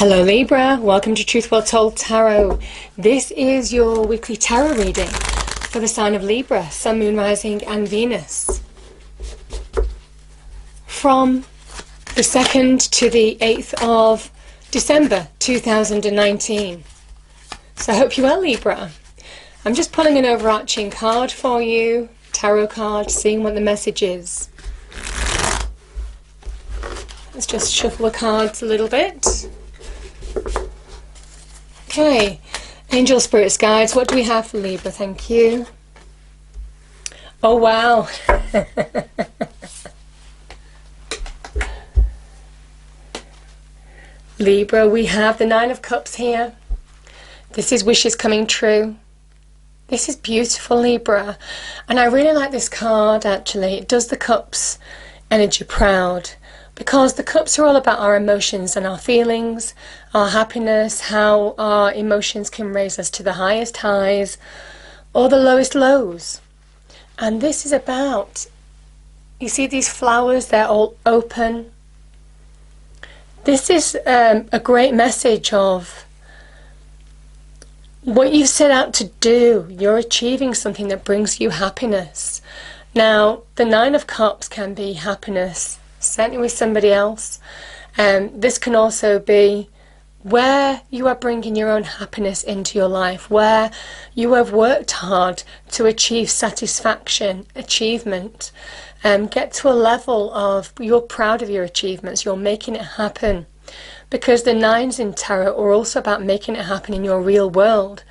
Hello Libra, welcome to Truth Well Told Tarot. This is your weekly tarot reading for the sign of Libra, Sun, Moon, Rising and Venus. From the 2nd to the 8th of December 2019. So I hope you're well, Libra. I'm just pulling an overarching card for you, tarot card, seeing what the message is. Let's just shuffle the cards a little bit. Okay, angel, spirits, guides, what do we have for Libra? Thank you. Oh wow. Libra, we have the Nine of Cups here. This is wishes coming true. This is beautiful, Libra. And I really like this card, actually. It does the cups energy proud. Because the cups are all about our emotions and our feelings, our happiness, how our emotions can raise us to the highest highs or the lowest lows. And this is about, you see these flowers, they're all open. This is a great message of what you've set out to do. You're achieving something that brings you happiness. Now, the Nine of Cups can be happiness, certainly with somebody else. This can also be where you are bringing your own happiness into your life, where you have worked hard to achieve satisfaction, achievement, get to a level of you're proud of your achievements, you're making it happen. Because the nines in tarot are also about making it happen in your real world.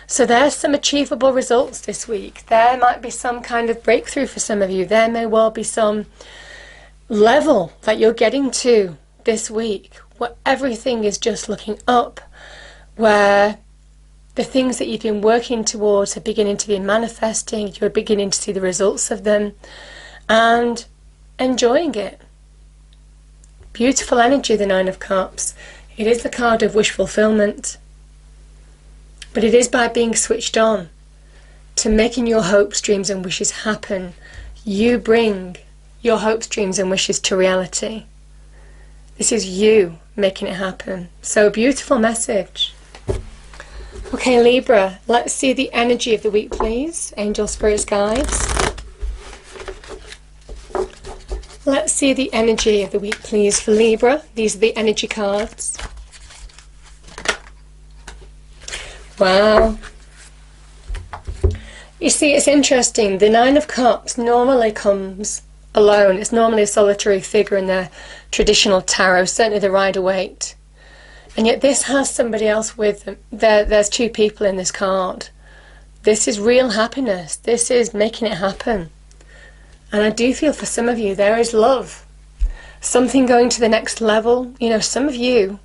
So there's some achievable results this week. There might be some kind of breakthrough for some of you. There may well be some level that you're getting to this week where everything is just looking up, where the things that you've been working towards are beginning to be manifesting, you're beginning to see the results of them and enjoying it. Beautiful energy, the Nine of Cups. It is the card of wish fulfillment, but it is by being switched on to making your hopes, dreams and wishes happen. You bring your hopes, dreams and wishes to reality. This is you making it happen. So a beautiful message. Okay, Libra, let's see the energy of the week, please. Angel, spirits, guides. Let's see the energy of the week, please, for Libra. These are the energy cards. Wow. You see, it's interesting. The Nine of Cups normally comes alone. It's normally a solitary figure in the traditional tarot, certainly the Rider-Waite. And yet this has somebody else with them. There's two people in this card. This is real happiness. This is making it happen. And I do feel for some of you there is love. Something going to the next level. You know, some of you,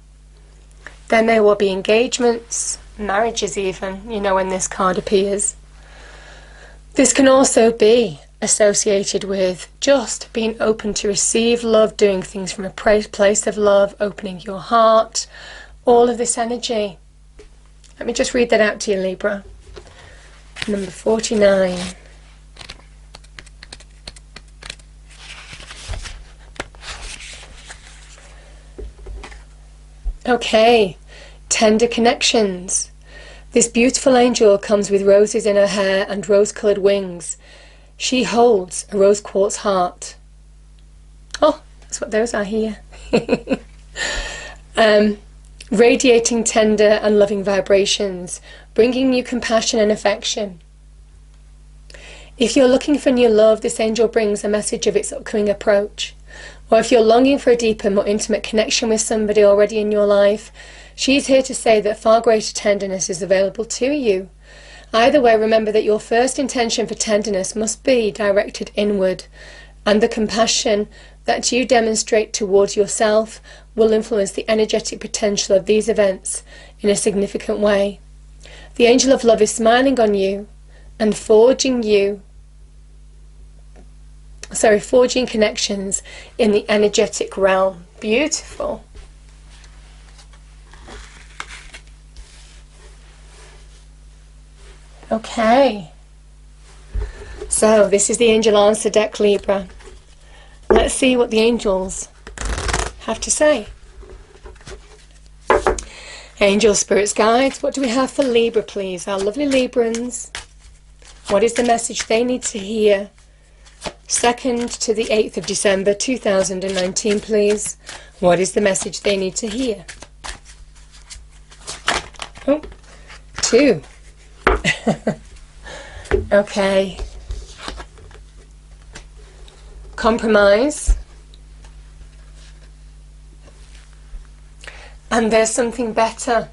there may well be engagements, marriages even, you know, when this card appears. This can also be associated with just being open to receive love, doing things from a place of love, opening your heart, all of this energy. Let me just read that out to you, Libra. Number 49. Okay, tender connections. This beautiful angel comes with roses in her hair and rose-coloured wings. She holds a rose quartz heart. Oh, that's what those are here. Radiating tender and loving vibrations, bringing you compassion and affection. If you're looking for new love, this angel brings a message of its upcoming approach. Or if you're longing for a deeper, more intimate connection with somebody already in your life, she's here to say that far greater tenderness is available to you. Either way, remember that your first intention for tenderness must be directed inward, and the compassion that you demonstrate towards yourself will influence the energetic potential of these events in a significant way. The angel of love is smiling on you and forging connections in the energetic realm. Beautiful. Okay. So this is the angel answer deck, Libra. Let's see what the angels have to say. Angel, spirits, guides, what do we have for Libra, please? Our lovely Librans. What is the message they need to hear? 2nd to the 8th of December 2019, please. What is the message they need to hear? Oh, 2. Okay. Compromise. And there's something better.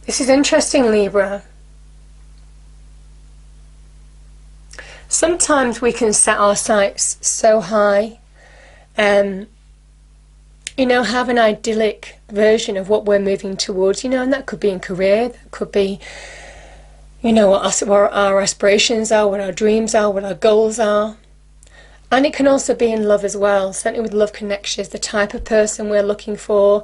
This is interesting, Libra. Sometimes we can set our sights so high, you know, have an idyllic version of what we're moving towards, you know, and that could be in career, that could be, you know, what our aspirations are, what our dreams are, what our goals are. And it can also be in love as well, certainly with love connections, the type of person we're looking for.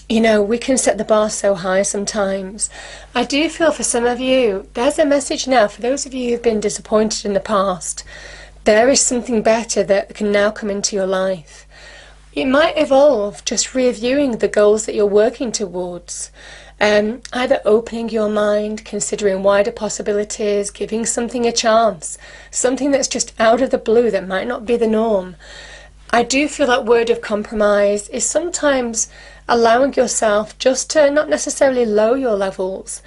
You know, we can set the bar so high sometimes. I do feel for some of you, there's a message now, for those of you who've been disappointed in the past, there is something better that can now come into your life. It might involve just reviewing the goals that you're working towards. Either opening your mind, considering wider possibilities, giving something a chance, something that's just out of the blue that might not be the norm. I do feel that word of compromise is sometimes allowing yourself just to not necessarily lower your levels,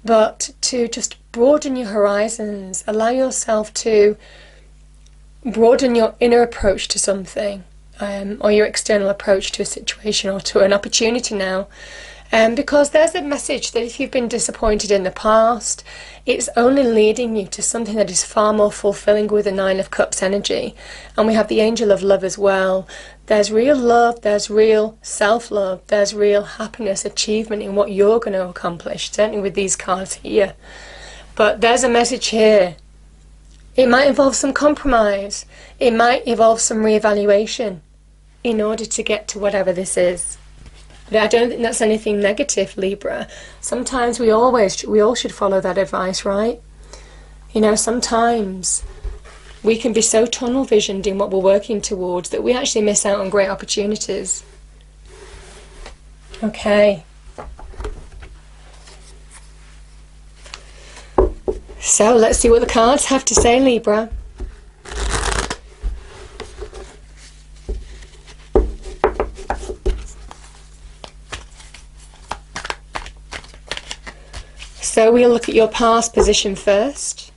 but to just broaden your horizons, allow yourself to broaden your inner approach to something, or your external approach to a situation or to an opportunity now. Because there's a message that if you've been disappointed in the past, it's only leading you to something that is far more fulfilling with the 9 of Cups energy. And we have the Angel of Love as well. There's real love, there's real self-love, there's real happiness, achievement in what you're going to accomplish, certainly with these cards here. But there's a message here. It might involve some compromise. It might involve some reevaluation in order to get to whatever this is. But I don't think that's anything negative, Libra. Sometimes we all should follow that advice, right? You know, sometimes we can be so tunnel visioned in what we're working towards that we actually miss out on great opportunities. Okay. So let's see what the cards have to say, Libra. So we'll look at your past position first.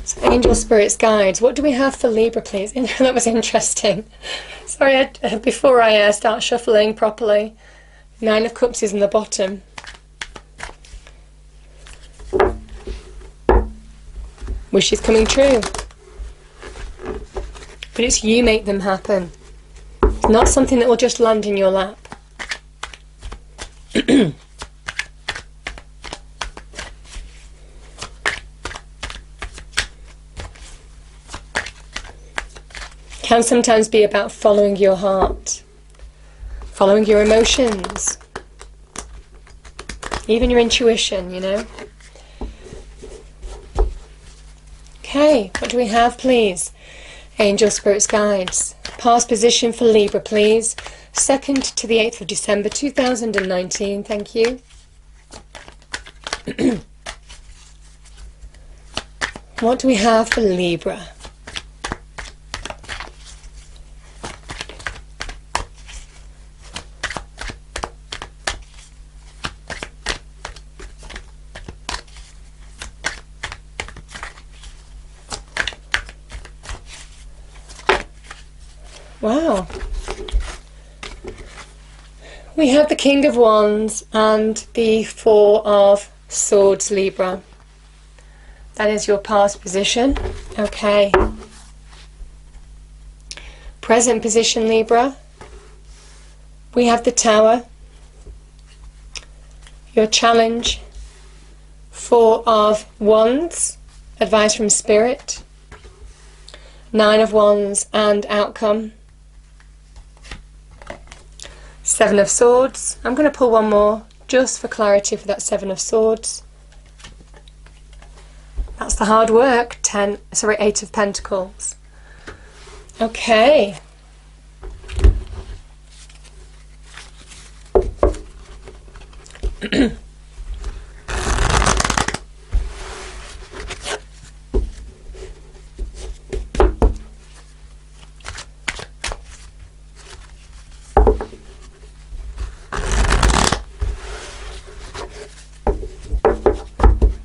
So Angel, Spirits, Guides, what do we have for Libra, please? That was interesting. Sorry, before I start shuffling properly, 9 of Cups is in the bottom. Wishes coming true. But it's you make them happen. It's not something that will just land in your lap. Can sometimes be about following your heart, following your emotions, even your intuition, you know. Okay, what do we have, please? Angel, Spirits, Guides. Past position for Libra, please. 2nd to the 8th of December 2019, thank you. What do we have for Libra? Wow. We have the King of Wands and the 4 of Swords, Libra. That is your past position. Okay. Present position, Libra. We have the Tower. Your challenge. 4 of Wands. Advice from Spirit. 9 of Wands and outcome. 7 of Swords. I'm going to pull one more just for clarity for that 7 of Swords. That's That's the hard work. 8 of Pentacles. Okay.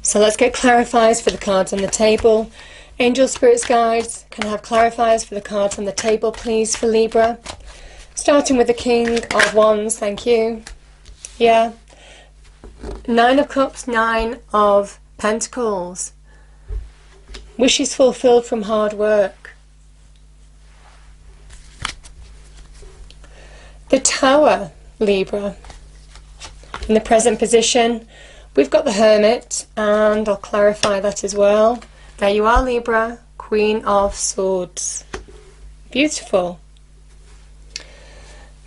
So let's get clarifiers for the cards on the table. Angel, spirits, guides, can I have clarifiers for the cards on the table, please, for Libra? Starting with the King of Wands, thank you. Yeah. 9 of Cups, 9 of Pentacles. Wishes fulfilled from hard work. The Tower, Libra. In the present position, we've got the Hermit, and I'll clarify that as well. There you are, Libra, Queen of Swords. Beautiful.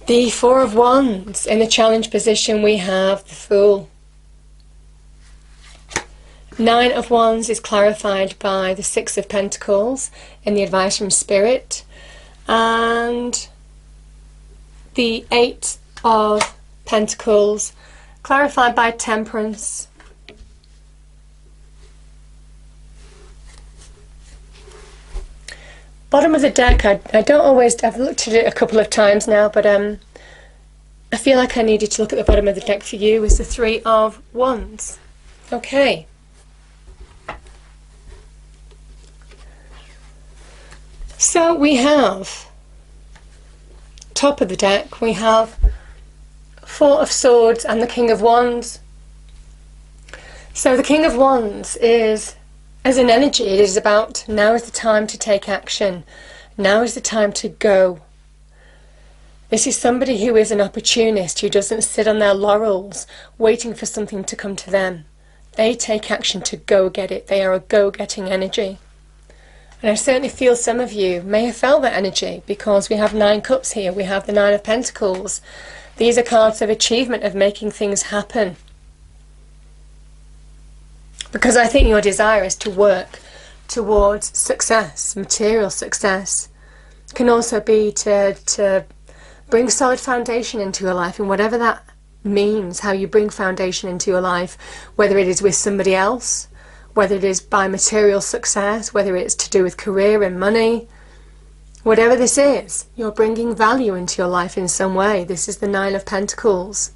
The Four of Wands. In the challenge position, we have the Fool. 9 of Wands is clarified by the 6 of Pentacles in the advice from Spirit. And the 8 of Pentacles clarified by Temperance. Bottom of the deck, I don't always, I've looked at it a couple of times now, but I feel like I needed to look at the bottom of the deck for you, is the 3 of Wands. Okay. So we have, top of the deck, we have 4 of Swords and the King of Wands. So the King of Wands is, as an energy, it is about now is the time to take action. Now is the time to go. This is somebody who is an opportunist, who doesn't sit on their laurels waiting for something to come to them. They take action to go get it. They are a go-getting energy. And I certainly feel some of you may have felt that energy, because we have 9 cups here. We have the 9 of Pentacles. These are cards of achievement, of making things happen. Because I think your desire is to work towards success, material success. It can also be to bring solid foundation into your life, and whatever that means, how you bring foundation into your life, whether it is with somebody else, whether it is by material success, whether it's to do with career and money, whatever this is, you're bringing value into your life in some way. This is the 9 of Pentacles.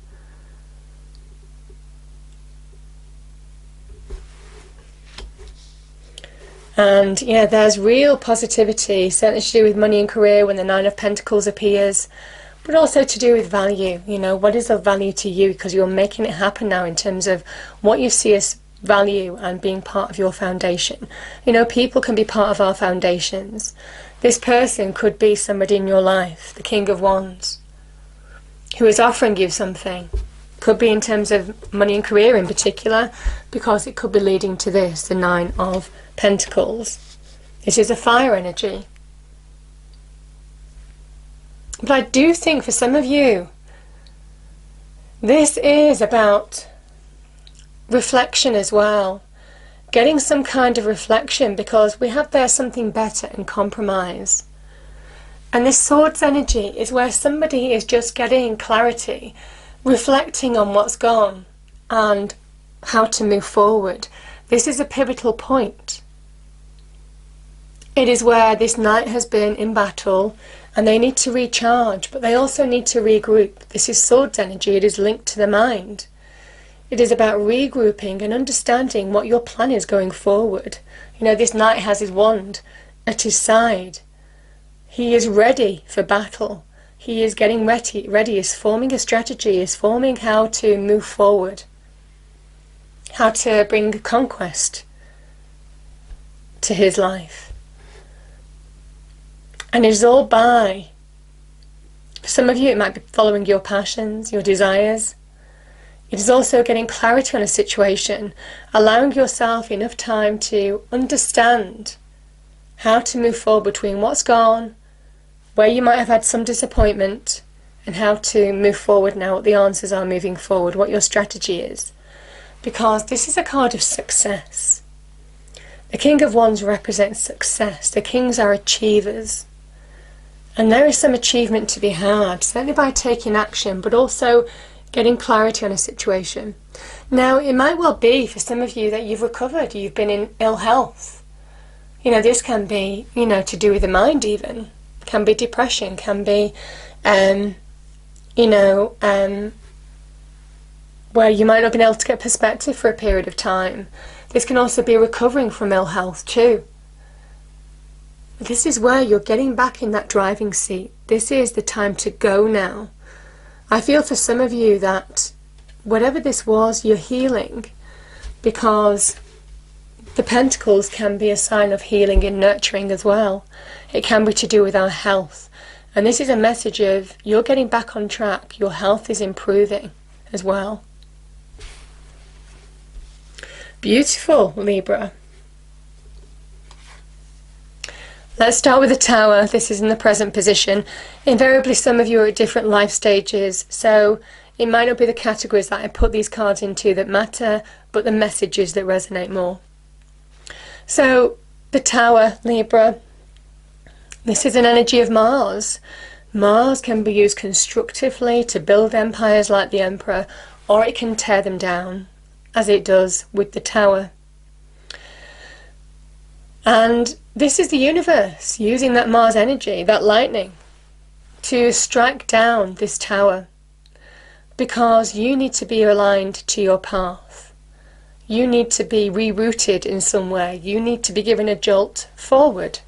And yeah, there's real positivity, certainly to do with money and career when the 9 of Pentacles appears, but also to do with value. You know, what is of value to you? Because you're making it happen now in terms of what you see as value and being part of your foundation. You know, people can be part of our foundations. This person could be somebody in your life, the King of Wands, who is offering you something. Could be in terms of money and career in particular, because it could be leading to this, the 9 of Pentacles. This is a fire energy. But I do think for some of you, this is about reflection as well. Getting some kind of reflection, because we have there something better and compromise. And this Swords energy is where somebody is just getting clarity, reflecting on what's gone and how to move forward. This is a pivotal point. It is where this knight has been in battle and they need to recharge, but they also need to regroup. This is Swords energy. It is linked to the mind. It is about regrouping and understanding what your plan is going forward. You know, this knight has his wand at his side. He is ready for battle. He is getting ready, is forming a strategy, is forming how to move forward, how to bring conquest to his life. And it is all by, for some of you it might be following your passions, your desires. It is also getting clarity on a situation, allowing yourself enough time to understand how to move forward between what's gone, where you might have had some disappointment, and how to move forward now, what the answers are moving forward, what your strategy is. Because this is a card of success. The King of Wands represents success. The Kings are achievers. And there is some achievement to be had, certainly by taking action, but also getting clarity on a situation. Now, it might well be for some of you that you've recovered, you've been in ill health. You know, this can be, you know, to do with the mind even. Can be depression, can be, where you might not have been able to get perspective for a period of time. This can also be recovering from ill health too. This is where you're getting back in that driving seat. This is the time to go now. I feel for some of you that whatever this was, you're healing, because the Pentacles can be a sign of healing and nurturing as well. It can be to do with our health. And this is a message of you're getting back on track. Your health is improving as well. Beautiful, Libra. Let's start with the Tower. This is in the present position. Invariably, some of you are at different life stages, so it might not be the categories that I put these cards into that matter, but the messages that resonate more. So, the Tower, Libra, this is an energy of Mars. Mars can be used constructively to build empires like the Emperor, or it can tear them down, as it does with the Tower. And this is the universe using that Mars energy, that lightning, to strike down this Tower, because you need to be aligned to your path. You need to be rerouted in some way. You need to be given a jolt forward.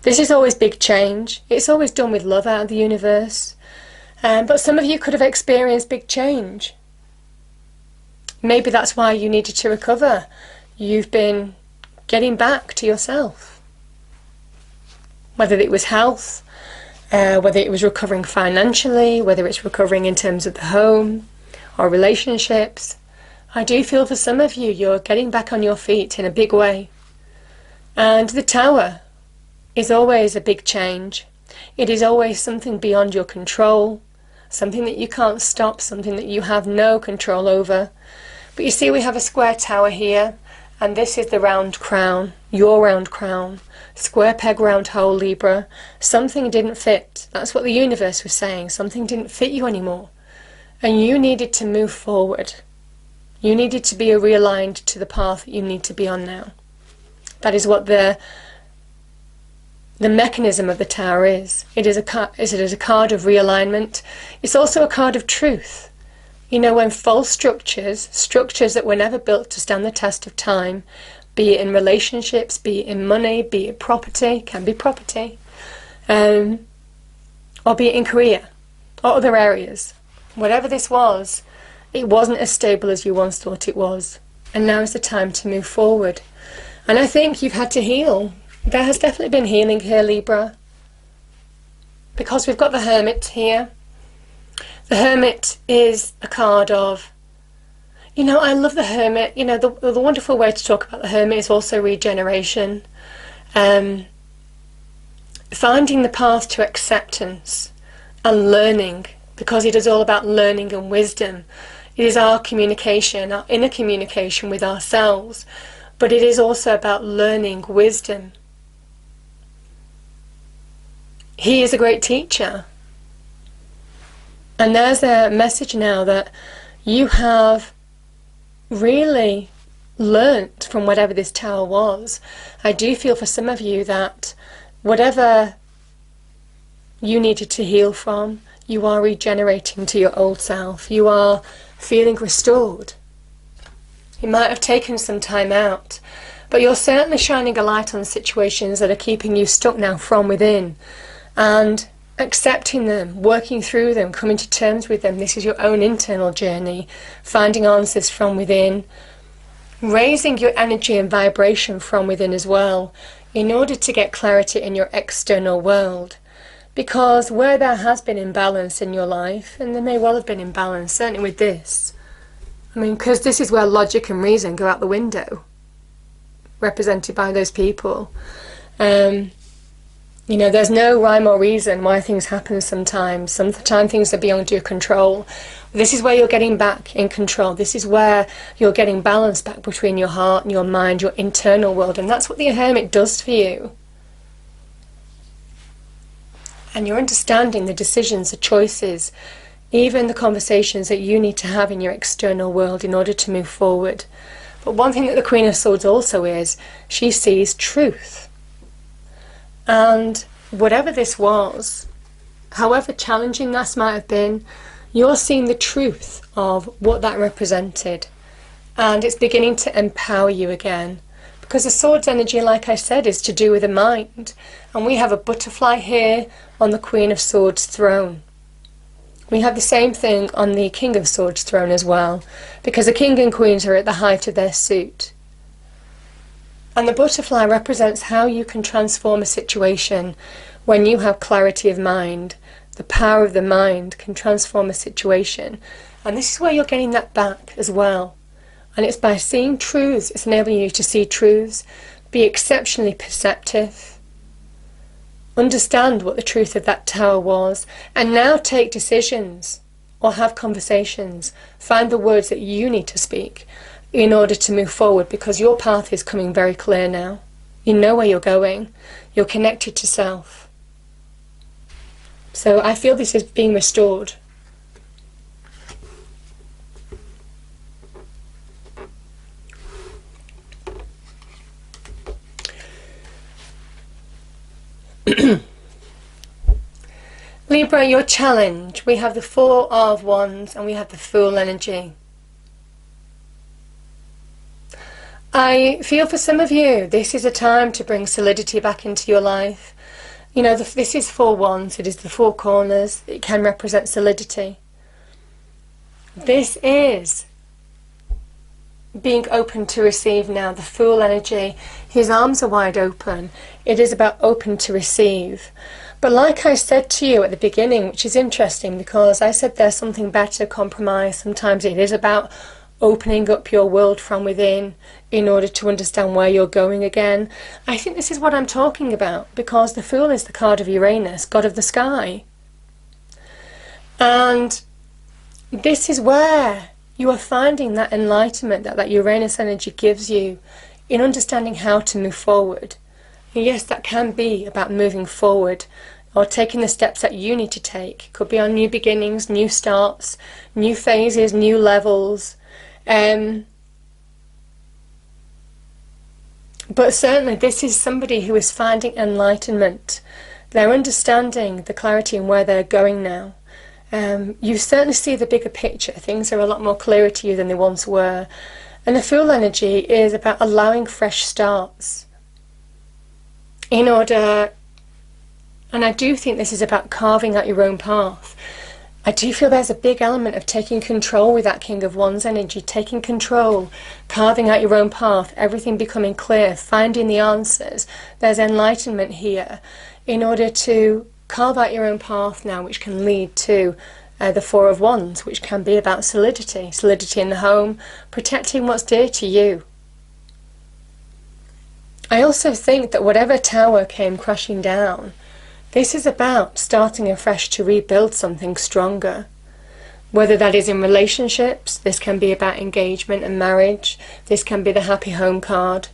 This is always big change. It's always done with love out of the universe. But some of you could have experienced big change. Maybe that's why you needed to recover. You've been getting back to yourself. Whether it was health, whether it was recovering financially, whether it's recovering in terms of the home or relationships. I do feel for some of you, you're getting back on your feet in a big way. And the Tower is always a big change. It is always something beyond your control, something that you can't stop, something that you have no control over. But you see, we have a square tower here, and this is the round crown, your round crown. Square peg, round hole, Libra. Something didn't fit. That's what the universe was saying. Something didn't fit you anymore. And you needed to move forward. You needed to be realigned to the path that you need to be on now. That is what the mechanism of the Tower is. It is a card of realignment. It's also a card of truth. You know, when false structures that were never built to stand the test of time, be it in relationships, be it in money, be it property, can be property, or be it in career, or other areas. Whatever this was, it wasn't as stable as you once thought it was. And now is the time to move forward. And I think you've had to heal. There has definitely been healing here, Libra. Because we've got the Hermit here. The Hermit is a card of, you know, I love the Hermit. You know, the wonderful way to talk about the Hermit is also regeneration. Finding the path to acceptance and learning, because it is all about learning and wisdom. It is our communication, our inner communication with ourselves, but it is also about learning wisdom. He is a great teacher. And there's a message now that you have really learnt from whatever this Tower was. I do feel for some of you that whatever you needed to heal from, you are regenerating to your old self. You are feeling restored. It might have taken some time out, but you're certainly shining a light on situations that are keeping you stuck now from within, and accepting them, working through them, coming to terms with them. This is your own internal journey, finding answers from within, raising your energy and vibration from within as well, in order to get clarity in your external world. Because where there has been imbalance in your life, and there may well have been imbalance, certainly with this, I mean, because this is where logic and reason go out the window, represented by those people. You know, there's no rhyme or reason why things happen sometimes. Sometimes things are beyond your control. This is where you're getting back in control. This is where you're getting balance back between your heart and your mind, your internal world. And that's what the Hermit does for you. And you're understanding the decisions, the choices, even the conversations that you need to have in your external world in order to move forward. But one thing that the Queen of Swords also is, she sees truth. And whatever this was, however challenging that might have been, you're seeing the truth of what that represented. And it's beginning to empower you again. Because the Swords energy, like I said, is to do with the mind. And we have a butterfly here on the Queen of Swords throne. We have the same thing on the King of Swords throne as well. Because the King and Queens are at the height of their suit. And the butterfly represents how you can transform a situation when you have clarity of mind. The power of the mind can transform a situation. And this is where you're getting that back as well. And it's by seeing truths, it's enabling you to see truths, be exceptionally perceptive, understand what the truth of that tower was, and now take decisions or have conversations. Find the words that you need to speak in order to move forward, because your path is coming very clear now. You know where you're going. You're connected to self. So I feel this is being restored. Libra, your challenge. We have the Four of Wands and we have the Fool energy. I feel for some of you, this is a time to bring solidity back into your life. You know, this is Four Wands. It is the four corners. It can represent solidity. This is being open to receive now. The Fool energy, his arms are wide open. It is about open to receive. But like I said to you at the beginning, which is interesting because I said there's something better, compromise. Sometimes it is about opening up your world from within in order to understand where you're going again. I think this is what I'm talking about, because the Fool is the card of Uranus, god of the sky. And this is where you are finding that enlightenment that Uranus energy gives you in understanding how to move forward. And yes, that can be about moving forward or taking the steps that you need to take. It could be on new beginnings, new starts, new phases, new levels. But certainly this is somebody who is finding enlightenment. They're understanding the clarity and where they're going now. You certainly see the bigger picture. Things are a lot more clearer to you than they once were. And the Fool energy is about allowing fresh starts in order, and I do think this is about carving out your own path. I do feel there's a big element of taking control with that King of Wands energy, taking control, carving out your own path, everything becoming clear, finding the answers. There's enlightenment here in order to carve out your own path now, which can lead to the Four of Wands, which can be about solidity, solidity in the home, protecting what's dear to you. I also think that whatever tower came crashing down, this is about starting afresh to rebuild something stronger. Whether that is in relationships, this can be about engagement and marriage, this can be the Happy Home card.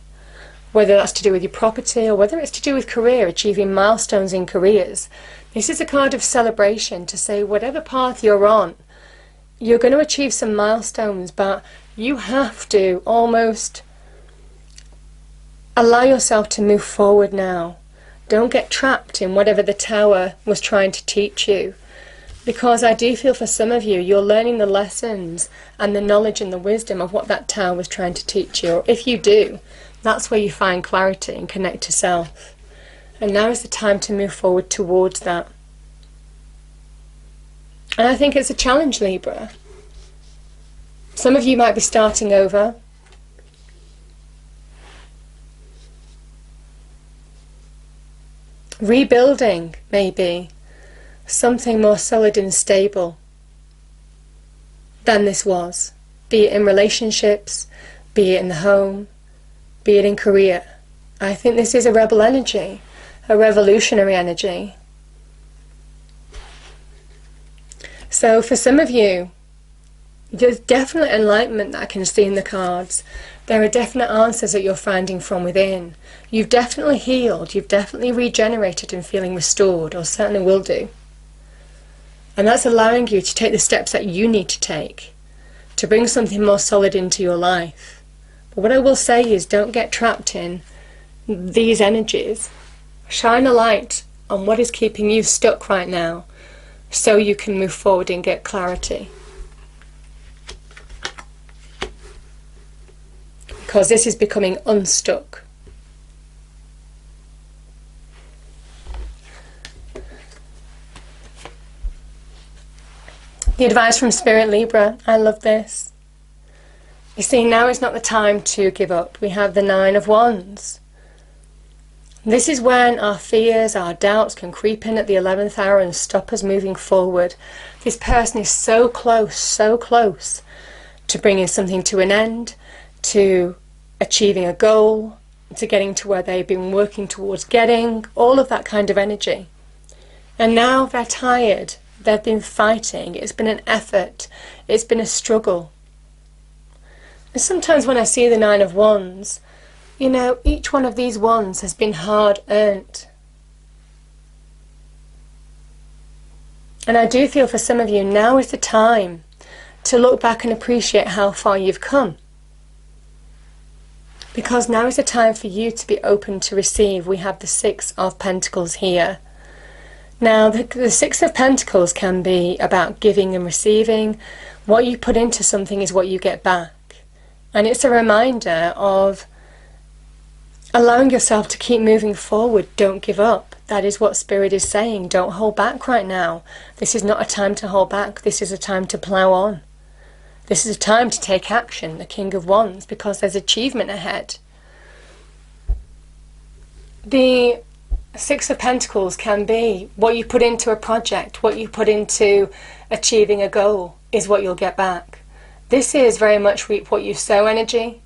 Whether that's to do with your property or whether it's to do with career, achieving milestones in careers. This is a card of celebration to say whatever path you're on, you're going to achieve some milestones, but you have to almost allow yourself to move forward now. Don't get trapped in whatever the tower was trying to teach you. Because I do feel for some of you, you're learning the lessons and the knowledge and the wisdom of what that tower was trying to teach you. Or if you do, that's where you find clarity and connect to self. And now is the time to move forward towards that. And I think it's a challenge, Libra. Some of you might be starting over. Rebuilding, maybe, something more solid and stable than this was. Be it in relationships, be it in the home, be it in career. I think this is a rebel energy. a revolutionary energy. So for some of you, there's definite enlightenment that I can see in the cards. There are definite answers that you're finding from within. You've definitely healed, you've definitely regenerated and feeling restored, or certainly will do. And that's allowing you to take the steps that you need to take to bring something more solid into your life. But what I will say is, don't get trapped in these energies. Shine a light on what is keeping you stuck right now so you can move forward and get clarity. Because this is becoming unstuck. The advice from Spirit, Libra, I love this. You see, now is not the time to give up. We have the 9 of Wands. This is when our fears, our doubts can creep in at the 11th hour and stop us moving forward. This person is so close to bringing something to an end, to achieving a goal, to getting to where they've been working towards getting, all of that kind of energy. And now they're tired. They've been fighting. It's been an effort. It's been a struggle. And sometimes when I see the 9 of Wands, you know, each one of these wands has been hard earned. And I do feel for some of you, now is the time to look back and appreciate how far you've come. Because now is the time for you to be open to receive. We have the 6 of Pentacles here. Now, the 6 of Pentacles can be about giving and receiving. What you put into something is what you get back. And it's a reminder of allowing yourself to keep moving forward. Don't give up. That is what Spirit is saying. Don't hold back right now. This is not a time to hold back. This is a time to plow on. This is a time to take action, the King of Wands, because there's achievement ahead. The 6 of Pentacles can be what you put into a project, what you put into achieving a goal is what you'll get back. This is very much reap what you sow energy.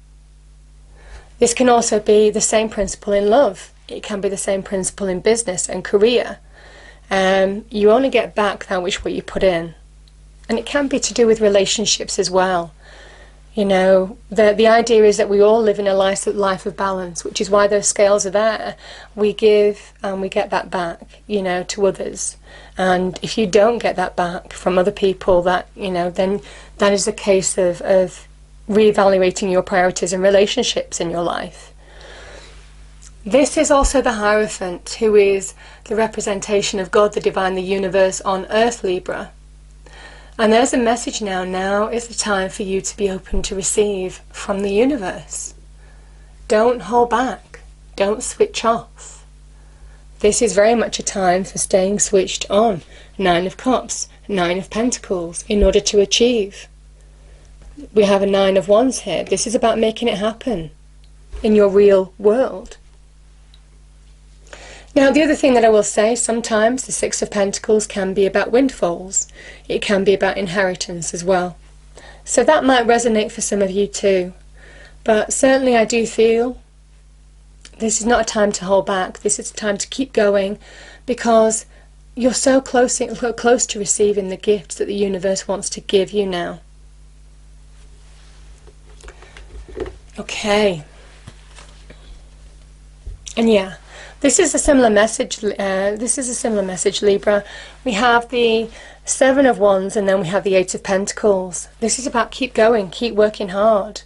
This can also be the same principle in love. It can be the same principle in business and career. You only get back that which what you put in. And it can be to do with relationships as well. You know, the idea is that we all live in a life of balance, which is why those scales are there. We give and we get that back, you know, to others. And if you don't get that back from other people, that, you know, then that is a case of reevaluating your priorities and relationships in your life. This is also the Hierophant, who is the representation of God, the divine, the universe on earth, Libra. And there's a message now. Now is the time for you to be open to receive from the universe. Don't hold back. Don't switch off. This is very much a time for staying switched on. 9 of Cups, 9 of Pentacles, in order to achieve. We have a 9 of Wands here. This is about making it happen in your real world. Now, the other thing that I will say, sometimes the 6 of Pentacles can be about windfalls. It can be about inheritance as well. So that might resonate for some of you too. But certainly I do feel this is not a time to hold back. This is a time to keep going, because you're so close to receiving the gifts that the universe wants to give you now. Okay. And yeah. This is a similar message. Libra. We have the 7 of Wands, and then we have the 8 of Pentacles. This is about keep going, keep working hard.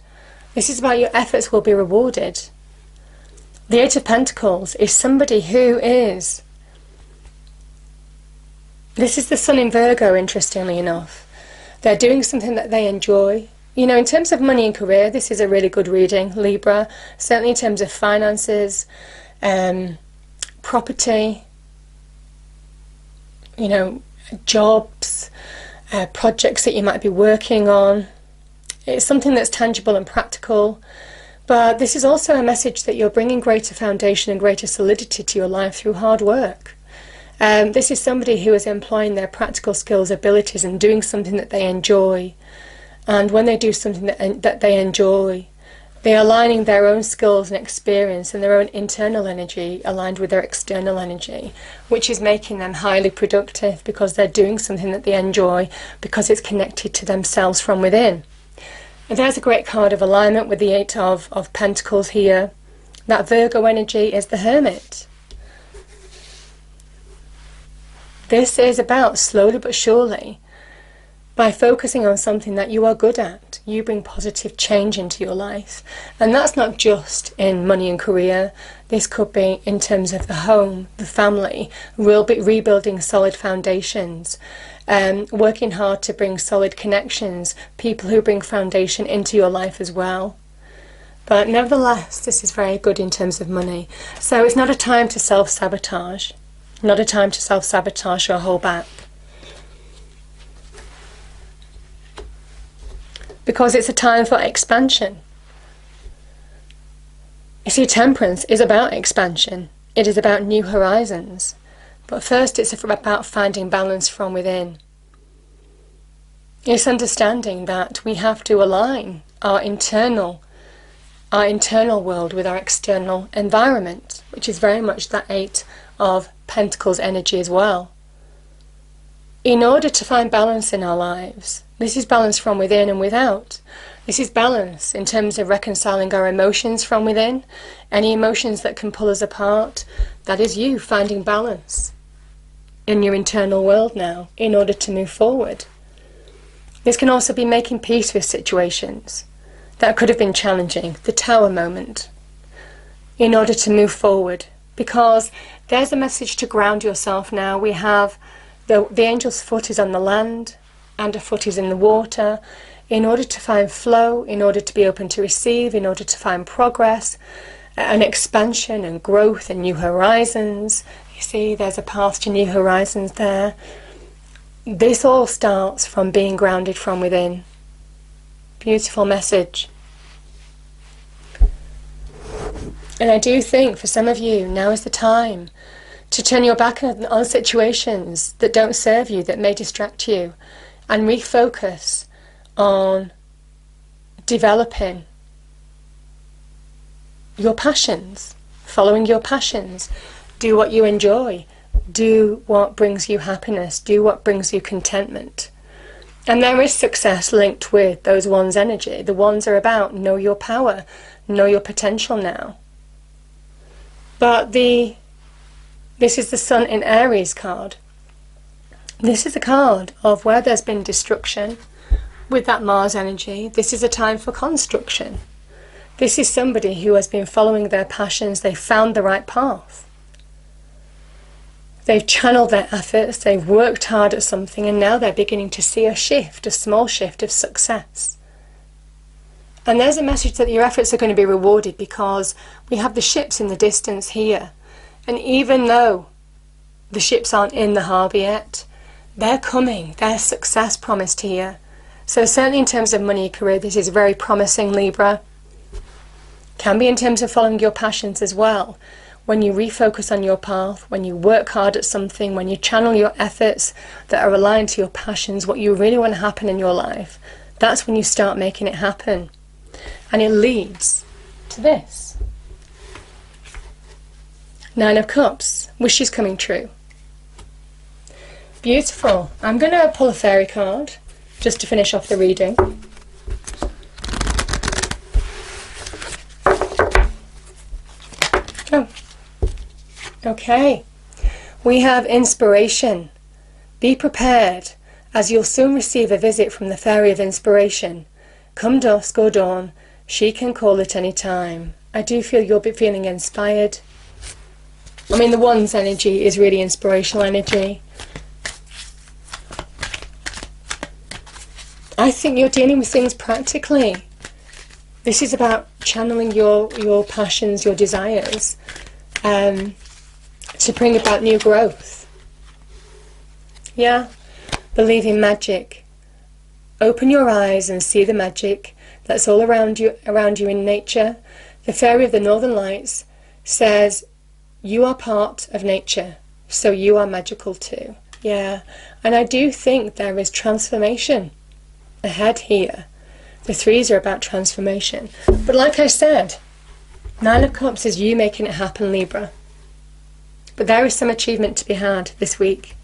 This is about your efforts will be rewarded. The 8 of Pentacles is somebody who is... This is the Sun in Virgo, interestingly enough. They're doing something that they enjoy. You know, in terms of money and career, this is a really good reading, Libra. Certainly in terms of finances, property, you know, jobs, projects that you might be working on. It's something that's tangible and practical. But this is also a message that you're bringing greater foundation and greater solidity to your life through hard work. This is somebody who is employing their practical skills, abilities, and doing something that they enjoy. And when they do something that they enjoy, They are aligning their own skills and experience and their own internal energy aligned with their external energy, which is making them highly productive because they're doing something that they enjoy because it's connected to themselves from within. And there's a great card of alignment with the Eight of Pentacles here. That Virgo energy is the Hermit. This is about, slowly but surely, by focusing on something that you are good at, you bring positive change into your life. And that's not just in money and career. This could be in terms of the home, the family, rebuilding solid foundations, working hard to bring solid connections, people who bring foundation into your life as well. But nevertheless, this is very good in terms of money. So it's not a time to self-sabotage, not a time to self-sabotage or hold back. Because it's a time for expansion. You see, Temperance is about expansion. It is about new horizons. But first it's about finding balance from within. It's understanding that we have to align our internal world with our external environment, which is very much that Eight of Pentacles energy as well. In order to find balance in our lives, this is balance from within and without. This is balance in terms of reconciling our emotions from within. Any emotions that can pull us apart, that is you finding balance in your internal world now in order to move forward. This can also be making peace with situations that could have been challenging, the Tower moment, in order to move forward. Because there's a message to ground yourself now. We have the angel's foot is on the land and a foot is in the water, in order to find flow, in order to be open to receive, in order to find progress and expansion and growth and new horizons. You see, there's a path to new horizons there. This all starts from being grounded from within. Beautiful message. And I do think for some of you, now is the time to turn your back on situations that don't serve you, that may distract you, and refocus on developing your passions, following your passions. Do what you enjoy. Do what brings you happiness. Do what brings you contentment. And there is success linked with those ones' energy. The ones are about know your power, know your potential now. But this is the Sun in Aries card. This is a card of where there's been destruction with that Mars energy. This is a time for construction. This is somebody who has been following their passions. They found the right path. They've channeled their efforts. They've worked hard at something, and now they're beginning to see a shift, a small shift of success. And there's a message that your efforts are going to be rewarded, because we have the ships in the distance here. And even though the ships aren't in the harbour yet, they're coming. There's success promised here. So certainly in terms of money and career, this is very promising, Libra. Can be in terms of following your passions as well. When you refocus on your path, when you work hard at something, when you channel your efforts that are aligned to your passions, what you really want to happen in your life, that's when you start making it happen. And it leads to this. Nine of Cups, wishes coming true. Beautiful. I'm going to pull a fairy card just to finish off the reading. Oh, okay. We have inspiration. Be prepared, as you'll soon receive a visit from the fairy of inspiration. Come dusk or dawn, she can call at any time. I do feel you'll be feeling inspired. I mean, the One's energy is really inspirational energy. I think you're dealing with things practically. This is about channeling your passions, your desires, to bring about new growth. Yeah, believe in magic. Open your eyes and see the magic that's all around you in nature. The fairy of the Northern Lights says, you are part of nature, so you are magical too. Yeah, and I do think there is transformation ahead here. The threes are about transformation. But like I said, Nine of Cups is you making it happen, Libra. But there is some achievement to be had this week.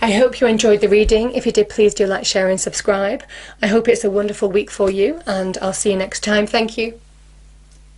I hope you enjoyed the reading. If you did, please do like, share and subscribe. I hope it's a wonderful week for you, and I'll see you next time. Thank you.